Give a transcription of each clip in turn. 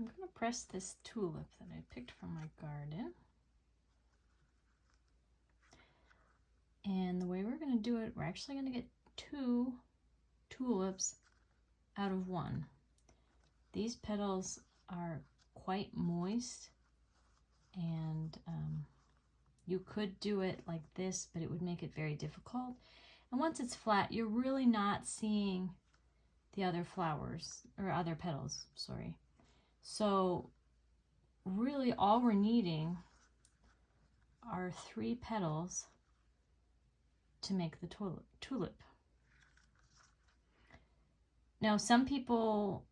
I'm going to press this tulip that I picked from my garden. And the way we're going to do it, we're actually going to get 2 tulips out of 1. These petals are quite moist, and you could do it like this, but it would make it very difficult. And once it's flat, you're really not seeing the other flowers, or other petals, sorry. So really all we're needing are 3 petals to make the tulip. Now some people,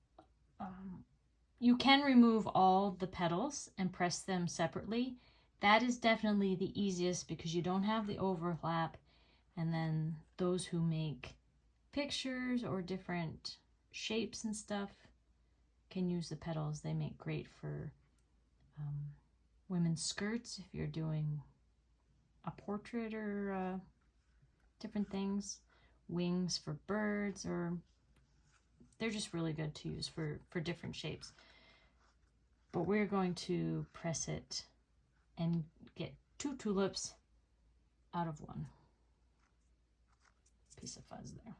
you can remove all the petals and press them separately. That is definitely the easiest because you don't have the overlap, and then those who make pictures or different shapes and stuff can use the petals. They make great for women's skirts if you're doing a portrait or different things, wings for birds, or they're just really good to use for different shapes. But we're going to press it and get 2 tulips out of 1. Piece of fuzz there.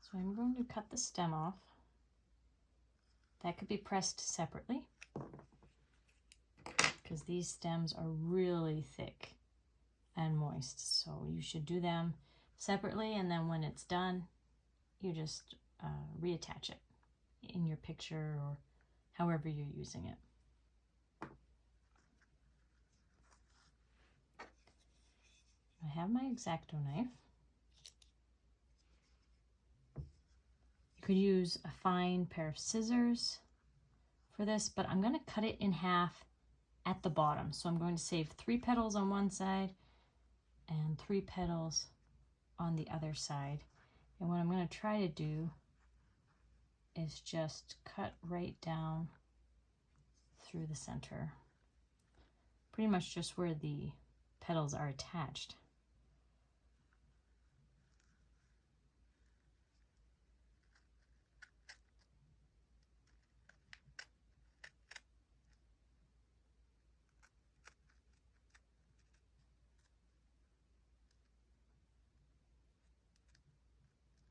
So I'm going to cut the stem off. That could be pressed separately because these stems are really thick and moist. So you should do them separately, and then when it's done, you just reattach it in your picture or however you're using it. I have my X-Acto knife. You could use a fine pair of scissors for this, but I'm going to cut it in half at the bottom. So I'm going to save 3 petals on one side and 3 petals on the other side. And what I'm going to try to do is just cut right down through the center, pretty much just where the petals are attached.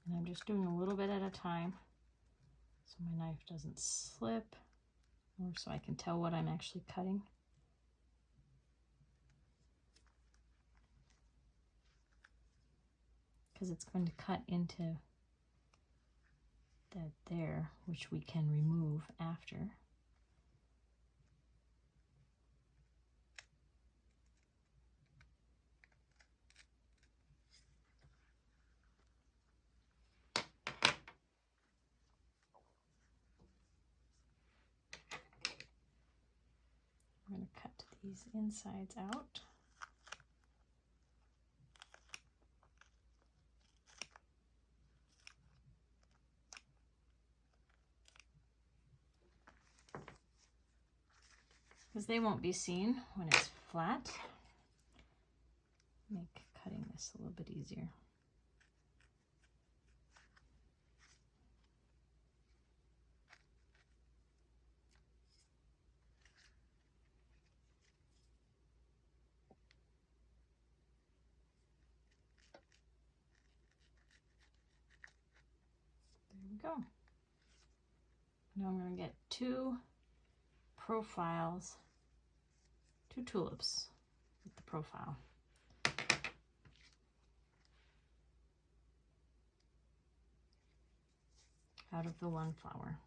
And I'm just doing a little bit at a time so my knife doesn't slip, or so I can tell what I'm actually cutting. Because it's going to cut into that there, which we can remove after. I'm going to cut these insides out. Because they won't be seen when it's flat. Make cutting this a little bit easier. There we go. Now I'm going to get 2 profiles, 2 tulips with the profile. Out of the 1 flower.